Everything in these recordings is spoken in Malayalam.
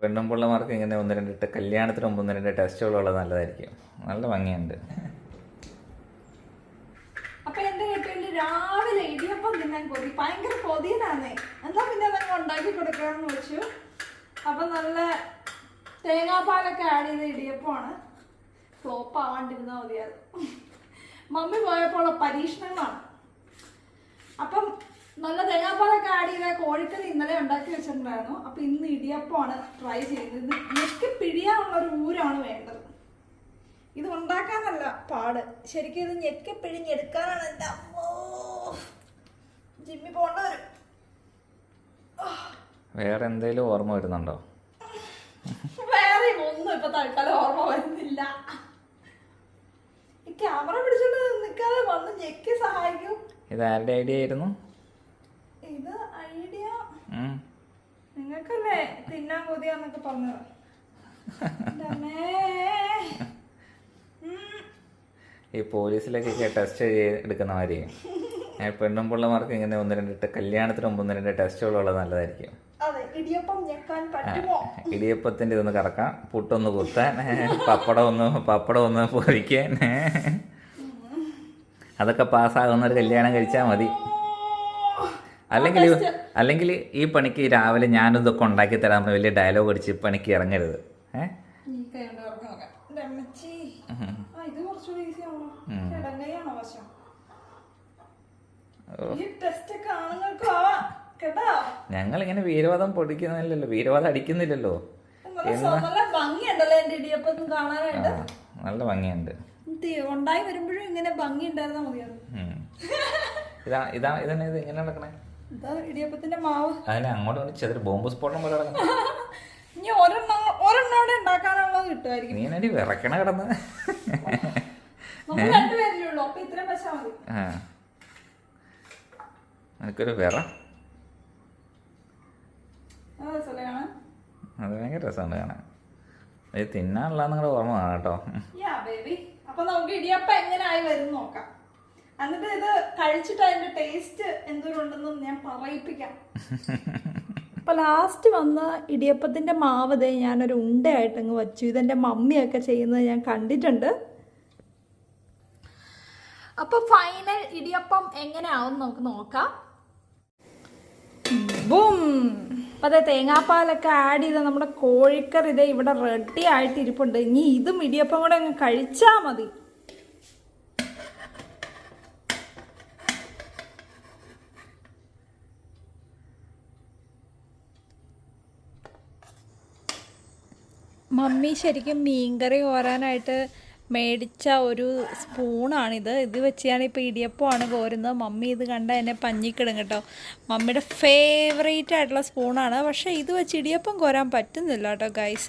പെണ്ണും പിള്ളമാർക്ക് ഇങ്ങനെ ഒന്ന് രണ്ടിട്ട് കല്യാണത്തിന് മുമ്പ് ഒന്ന് രണ്ട് ടെസ്റ്റുകളുള്ളത് നല്ലതായിരിക്കും. നല്ല ഭംഗിയുണ്ട്. അപ്പൊ എന്റെ കെട്ടില് രാവിലെ ഇടിയപ്പം തിന്നാൻ കൊതി, ഭയങ്കര കൊതിയനാന്നേ. എന്നാ പിന്നെ അതങ്ങ് ഉണ്ടാക്കി കൊടുക്കാന്ന് വെച്ചു. അപ്പൊ നല്ല തേങ്ങാപ്പാലൊക്കെ ആഡ് ചെയ്ത ഇടിയപ്പമാണ്. ഫ്ലോപ്പ് ആവാണ്ടിരുന്നാ മതിയായിരുന്നു. മമ്മി പോയപ്പോൾ പരീക്ഷണങ്ങളാണ്. അപ്പം നല്ല തേങ്ങാപ്പാലൊക്കെ ആഡ് ചെയ്ത കോഴിക്കറി ഇന്നലെ ഉണ്ടാക്കി വെച്ചിട്ടുണ്ടായിരുന്നു. അപ്പൊ ഇന്ന് ഇടിയപ്പമാണ് ട്രൈ ചെയ്യുന്നത്. ഇത് ഞെക്കി പിഴിയാനുള്ളൊരു ഊരാണ് വേണ്ടത്. ഇത് ഉണ്ടാക്കാനല്ല പാട്, ശരിക്കും ഇത് ഞെക്കി പിഴിഞ്ഞെടുക്കാനാണ്. എൻ്റെ അമ്മോ, ജിമ്മി പോണ്ട വരും. വേറെ എന്തെങ്കിലും ഓർമ്മ വരുന്നുണ്ടോ? വേറെ ഒന്നും ഇപ്പൊ തൽക്കാലം ഓർമ്മ വരുന്നില്ല. ഈ ക്യാമറ പിടിച്ചോണ്ട് നിൽക്കാതെ വന്ന് ഞെക്കി സഹായിക്കും. ഇത് ആരുടെ ഐഡിയ ആയിരുന്നു? ഇത് ഐഡിയ നിങ്ങൾക്കല്ലേ തിന്നാൻ കൊതിയാന്നൊക്കെ പറഞ്ഞത്. ഈ പോലീസിലേക്കൊക്കെ ടെസ്റ്റ് എടുക്കുന്ന മാതിരി പെണ്ണും പിള്ളമാർക്ക് ഇങ്ങനെ ഒന്ന് രണ്ടിട്ട് കല്യാണത്തിന് മുമ്പ് ഒന്ന് രണ്ട് ടെസ്റ്റുകളുള്ളത് നല്ലതായിരിക്കും. ഇടിയപ്പത്തിൻ്റെ ഇതൊന്ന് കറക്കാം, പുട്ടൊന്ന് കുത്താൻ, പപ്പടം ഒന്ന് പൊരിക്കാൻ, അതൊക്കെ പാസ്സാകുന്ന ഒരു കല്യാണം കഴിച്ചാൽ മതി. അല്ലെങ്കിൽ ഈ പണിക്ക് രാവിലെ ഞാനിതൊക്കെ ഉണ്ടാക്കി തരാൻ വലിയ ഡയലോഗ് അടിച്ച് പണിക്ക് ഇറങ്ങരുത്. ഞങ്ങൾ ഇങ്ങനെ വീരവാദം പൊടിക്കുന്നില്ലല്ലോ, വീരവാദം അടിക്കുന്നില്ലല്ലോ. നല്ല ഭംഗിയുണ്ട്. ഉണ്ടായി വരുമ്പോഴും ഇങ്ങനെ ഭംഗി ഉണ്ടായിരുന്നാ മതിയായിരുന്നു. ഇതന്നെ ഇത് ഇങ്ങനെ നടക്കണേ. ഇടിയപ്പത്തിന്റെ മാവ് അതിനെ അങ്ങോട്ട് ചെറിയ ബോംബ് സ്ഫോടനം പോലെ നടക്കണം. ഇനി ഒരെണ്ണോടെ ഉണ്ടാക്കാനുള്ളത് കിട്ടുമായിരിക്കും. നീ എന്നെ വിറക്കണ കിടന്ന്. രണ്ടുപേരിലുള്ളൂ, അപ്പൊ ഇത്രയും വെച്ചാൽ മതി. എനിക്കൊരു വിറ, അത് ഭയങ്കര രസമുണ്ട് കാണാൻ. ഇത് തിന്നാനുള്ള നിങ്ങളുടെ ഓർമ്മ കാണാം കേട്ടോ. അപ്പൊ നമുക്ക് ഇടിയപ്പം എങ്ങനെയായി വരും നോക്കാം. എന്നിട്ട് ഇത് കഴിച്ചിട്ട് അതിന്റെ ടേസ്റ്റ് എന്തോരുണ്ടെന്നും ഞാൻ പറയിപ്പിക്കാം. അപ്പൊ ലാസ്റ്റ് വന്ന ഇടിയപ്പത്തിന്റെ മാവ് ദേ ഞാനൊരു ഉണ്ടയായിട്ടങ്ങ് വച്ചു. ഇതെന്റെ മമ്മിയൊക്കെ ചെയ്യുന്നത് ഞാൻ കണ്ടിട്ടുണ്ട്. അപ്പൊ ഫൈനൽ ഇടിയപ്പം എങ്ങനെയാവും നമുക്ക് നോക്കാം. ബൂം! അപ്പം അതെ, തേങ്ങാപ്പാലൊക്കെ ആഡ് ചെയ്ത് നമ്മുടെ കോഴിക്കറി ഇതേ ഇവിടെ റെഡി ആയിട്ട് ഇരിപ്പുണ്ട്. ഇനി ഇതും ഇടിയപ്പം കൂടെ അങ്ങ് കഴിച്ചാൽ മതി. മമ്മി ശരിക്കും മീൻകറി കോരാനായിട്ട് മേടിച്ച ഒരു സ്പൂണാണിത്. ഇത് വെച്ചാണ് ഇപ്പോൾ ഇടിയപ്പമാണ് കോരുന്നത്. മമ്മി ഇത് കണ്ട എന്നെ പഞ്ഞിക്കിടും കേട്ടോ. മമ്മിയുടെ ഫേവറേറ്റ് ആയിട്ടുള്ള സ്പൂണാണ്. പക്ഷേ ഇത് വെച്ച് ഇടിയപ്പം കോരാൻ പറ്റുന്നില്ല കേട്ടോ ഗൈസ്.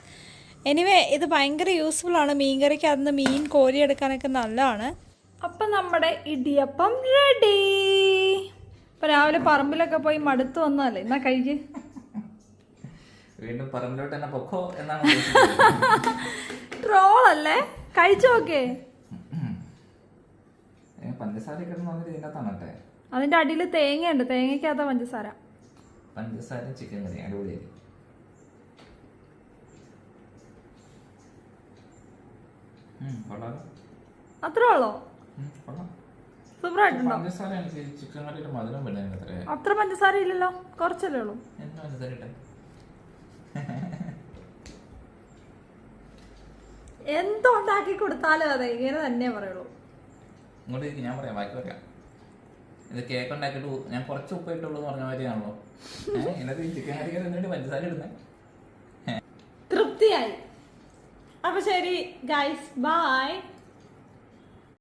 എനിവേ ഇത് ഭയങ്കര യൂസ്ഫുള്ളാണ്. മീൻകറിക്ക് അതിന് മീൻ കോരിയെടുക്കാനൊക്കെ നല്ലതാണ്. അപ്പം നമ്മുടെ ഇടിയപ്പം റെഡി. ഇപ്പം രാവിലെ പറമ്പിലൊക്കെ പോയി മടുത്ത് വന്നതല്ലേ, എന്നാ കഴിക്ക്. വീണ്ടും പറമ്പിലോട്ട് തന്നെ പൊക്കോ എന്നാണ്. ട്രോളല്ലേ, കഴിച്ചു നോക്കേ. പഞ്ചസാര ഇതിനകത്താണട്ടെ. അതിന്റെ അടിയിൽ തേങ്ങയുണ്ട്, തേങ്ങയ്ക്കകത്ത പഞ്ചസാര. പഞ്ചസാരയും ചിക്കൻ കറി അടിപൊളിയായിരിക്കും. അത്രേ ഉള്ളോ? സൂപ്പറായിട്ടുണ്ടോ? അത്ര പഞ്ചസാര ഇല്ലല്ലോ, കുറച്ചല്ലേ ഉള്ളൂ. എന്തോ ഉണ്ടാക്കി കൊടുത്താലും അതെ ഇങ്ങനെ തന്നെ പറയുള്ളൂ. ഇങ്ങോട്ട് ഞാൻ പറയാം, ബാക്കി പറയാം. ഇത് കേക്ക് ഉണ്ടാക്കിയിട്ട് ഞാൻ കുറച്ച് ഉപ്പ് ഇട്ടുള്ളൂ പറഞ്ഞ മാതിരിയാണല്ലോ. ഇതിനകത്ത് ചിക്കൻ കറി എന്നിട്ട് പഞ്ചസാര ഇടുന്നേ. തൃപ്തിയായി. അപ്പൊ ശരി ഗൈസ്, ബൈ.